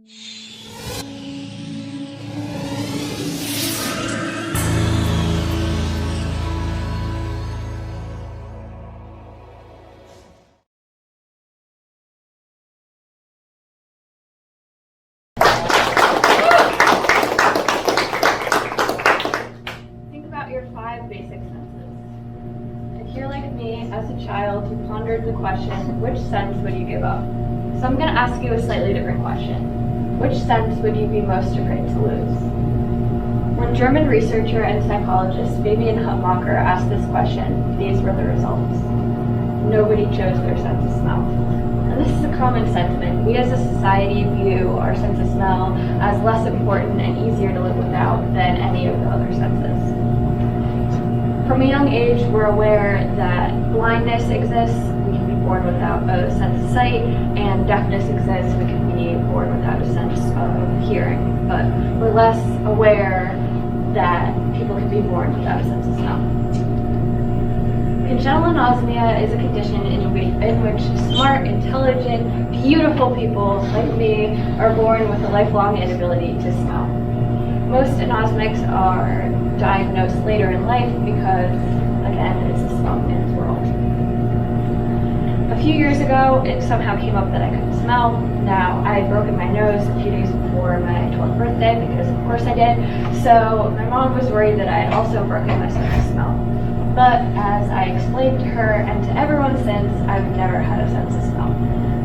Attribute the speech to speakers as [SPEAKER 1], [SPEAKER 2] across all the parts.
[SPEAKER 1] Think about your 5 basic senses. If you're like me, as a child who pondered the question, which sense would you give up? So I'm going to ask you a slightly different question. Which sense would you be most afraid to lose? When German researcher and psychologist Fabian Hutmacher asked this question, these were the results. Nobody chose their sense of smell. And this is a common sentiment. We as a society view our sense of smell as less important and easier to live without than any of the other senses. From a young age, we're aware that blindness exists, we can be born without a sense of sight, and deafness exists, we can be born without a sense of hearing. But we're less aware that people can be born without a sense of smell. Congenital anosmia is a condition in which smart, intelligent, beautiful people like me are born with a lifelong inability to smell. Most anosmics are diagnosed later in life because, again, it's a smell man's world. A few years ago, it somehow came up that I couldn't smell. Now, I had broken my nose a few days before my 12th birthday, because of course I did, so my mom was worried that I had also broken my sense of smell. But as I explained to her and to everyone since, I've never had a sense of smell.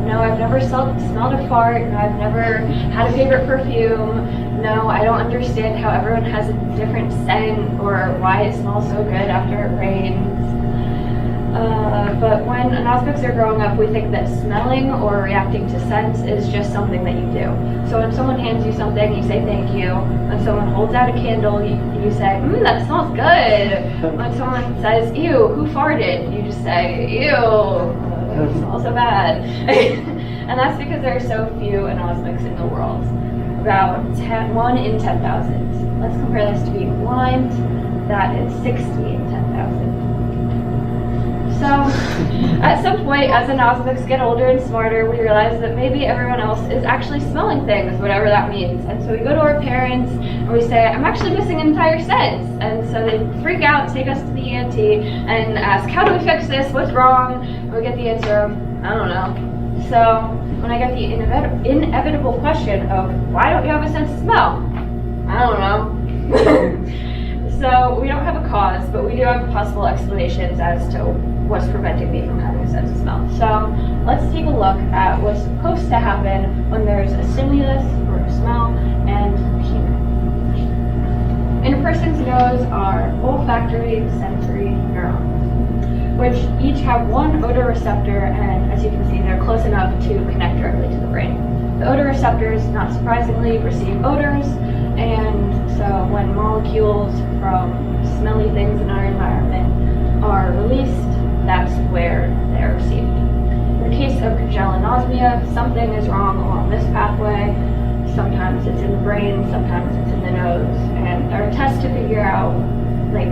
[SPEAKER 1] No, I've never smelled a fart. No, I've never had a favorite perfume. No, I don't understand how everyone has a different scent or why it smells so good after it rains. But when anosmics are growing up, we think that smelling or reacting to scents is just something that you do. So when someone hands you something, you say thank you. When someone holds out a candle, you say, that smells good. When someone says, ew, who farted? You just say, ew, it smells so bad. And that's because there are so few anosmics in the world. About 1 in 10,000. Let's compare this to being blind. That is 60 in 10,000. So, at some point, as anosmics get older and smarter, we realize that maybe everyone else is actually smelling things, whatever that means. And so we go to our parents and we say, I'm actually missing an entire sense. And so they freak out, take us to the ENT, and ask, how do we fix this? What's wrong? And we get the answer of, I don't know. So, when I get the inevitable question of, why don't you have a sense of smell? I don't know. So, we don't have a cause, but we do have possible explanations as to what's preventing me from having a sense of smell. So let's take a look at what's supposed to happen when there's a stimulus or a smell and humor. In a person's nose are olfactory, sensory neurons, which each have one odor receptor, and as you can see, they're close enough to connect directly to the brain. The odor receptors, not surprisingly, receive odors, and so when molecules from smelly things in our environment are released, that's where they're received. In the case of congenital anosmia, something is wrong along this pathway. Sometimes it's in the brain, sometimes it's in the nose, and there are tests to figure out, like,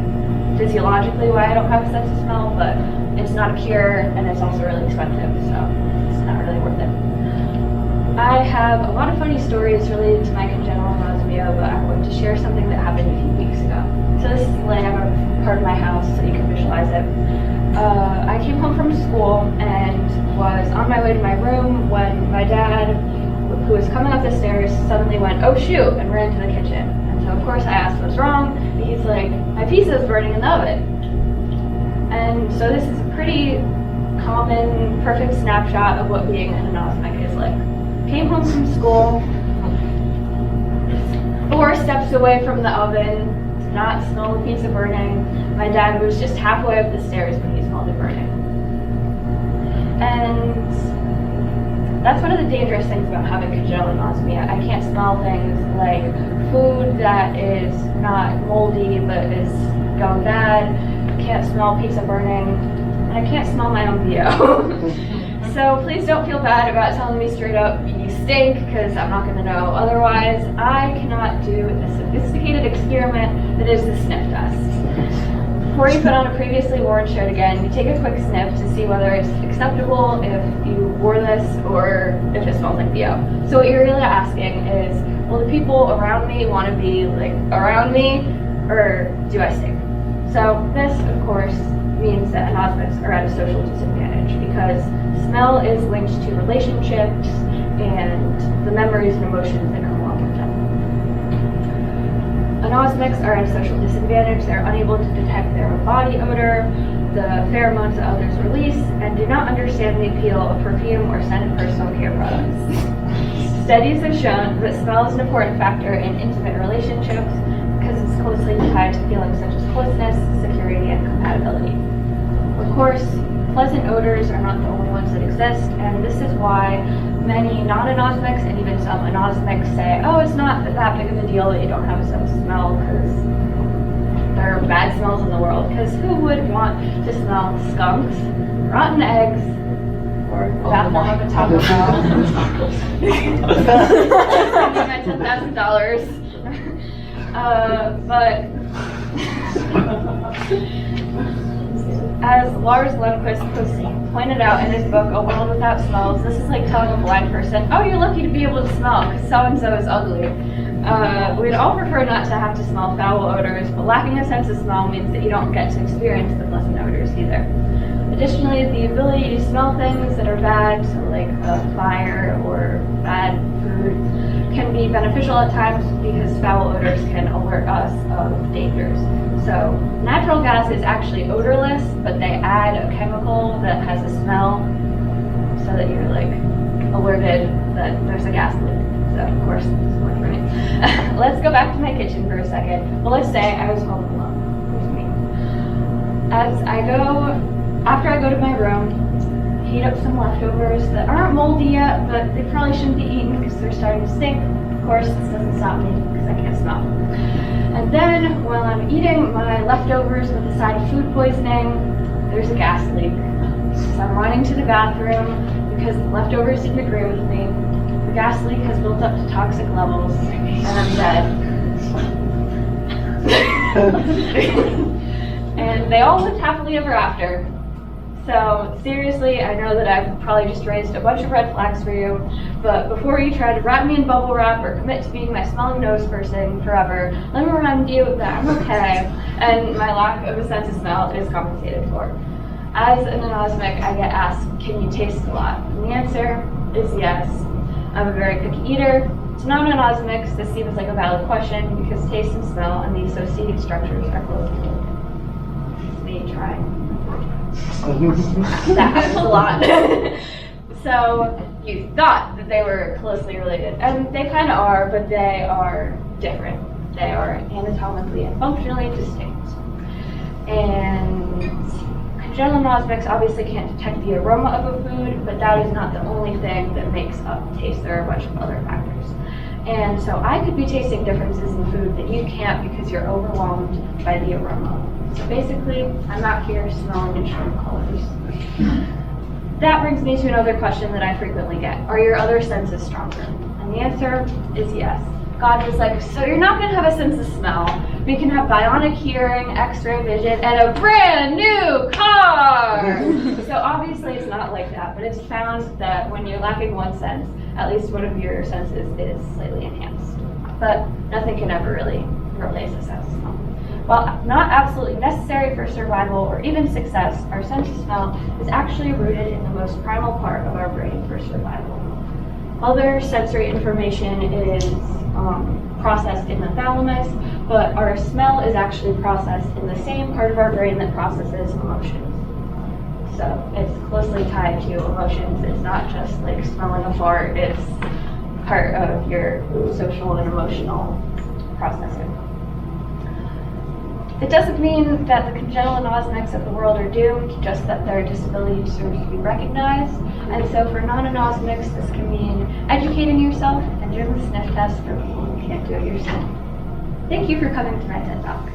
[SPEAKER 1] physiologically why I don't have a sense of smell, but it's not a cure, and it's also really expensive, so it's not really worth it. I have a lot of funny stories related to my congenital anosmia, but I'm going to share something that happened a few weeks ago. So this is the layout of part of my house, so you can visualize it. I came home from school and was on my way to my room when my dad, who was coming up the stairs, suddenly went, oh shoot, and ran to the kitchen. And so of course I asked what's wrong, and he's like, my pizza is burning in the oven. And so this is a pretty common, perfect snapshot of what being an anosmic is like. Came home from school, 4 steps away from the oven, did not smell the pizza burning. My dad was just halfway up the stairs when he smelled it burning. And that's one of the dangerous things about having congenital anosmia. I can't smell things like food that is not moldy but is going bad. I can't smell pizza burning. And I can't smell my own BO. So please don't feel bad about telling me straight up, you stink, because I'm not going to know. Otherwise, I cannot do the sophisticated experiment that is the sniff test. Before you put on a previously worn shirt again, you take a quick sniff to see whether it's acceptable if you wore this or if it smells like BO. So what you're really asking is, will the people around me want to be like around me, or do I stink? So this, of course, means that anosmics are at a social disadvantage because smell is linked to relationships and the memories and emotions that come along with them. Anosmics are at a social disadvantage. They're unable to detect their own body odor, the pheromones that others release, and do not understand the appeal of perfume or scented personal care products. Studies have shown that smell is an important factor in intimate relationships because it's closely tied to feelings such as closeness, security, and compatibility. Of course, pleasant odors are not the only ones that exist, and this is why many non-anosmics and even some anosmics say, oh, it's not that big of a deal that you don't have a sense of smell because there are bad smells in the world. Because who would want to smell skunks, rotten eggs, or the bathroom of a Taco Bell? Spending my $10,000. But as Lars Lundquist pointed out in his book, A World Without Smells, this is like telling a blind person, oh, you're lucky to be able to smell because so-and-so is ugly. We'd all prefer not to have to smell foul odors, but lacking a sense of smell means that you don't get to experience the pleasant odors either. Additionally, the ability to smell things that are bad, so like fire or bad food, can be beneficial at times because foul odors can alert us of dangers. So natural gas is actually odorless, but they add a chemical that has a smell so that you're like alerted that there's a gas leak. So of course, this worked for me. Let's go back to my kitchen for a second. Well, let's say I was home alone. Here's me. After I go to my room, heat up some leftovers that aren't moldy yet, but they probably shouldn't be eaten because they're starting to stink. Of course, this doesn't stop me because I can't smell. And then, while I'm eating my leftovers with a side of food poisoning, there's a gas leak. So I'm running to the bathroom because the leftovers didn't agree with me. The gas leak has built up to toxic levels, and I'm dead. And they all lived happily ever after. So seriously, I know that I've probably just raised a bunch of red flags for you, but before you try to wrap me in bubble wrap or commit to being my smelling nose person forever, let me remind you that I'm okay, and my lack of a sense of smell is compensated for. As an anosmic, I get asked, can you taste a lot? And the answer is yes. I'm a very picky eater. To non-anosmics, this seems like a valid question because taste and smell and the associated structures are closely related. It's me trying. That happens a lot. So you thought that they were closely related, and they kind of are, but they are different. They are anatomically and functionally distinct. And congenital anosmics obviously can't detect the aroma of a food, but that is not the only thing that makes up taste. There are a bunch of other factors. And so I could be tasting differences in food that you can't because you're overwhelmed by the aroma. So basically, I'm out here smelling instrument colors. That brings me to another question that I frequently get. Are your other senses stronger? And the answer is yes. God was like, so you're not going to have a sense of smell. We can have bionic hearing, x-ray vision, and a brand new car! So obviously it's not like that, but it's found that when you're lacking one sense, at least one of your senses is slightly enhanced. But nothing can ever really replace a sense of smell. While not absolutely necessary for survival or even success, our sense of smell is actually rooted in the most primal part of our brain for survival. Other sensory information is processed in the thalamus, but our smell is actually processed in the same part of our brain that processes emotions. So it's closely tied to emotions. It's not just like smelling a fart, it's part of your social and emotional processing. It doesn't mean that the congenital anosmics of the world are doomed, just that their disability deserves to be recognized. And so for non-anosmics, this can mean educating yourself and doing the sniff test for people who can't do it yourself. Thank you for coming to my TED Talk.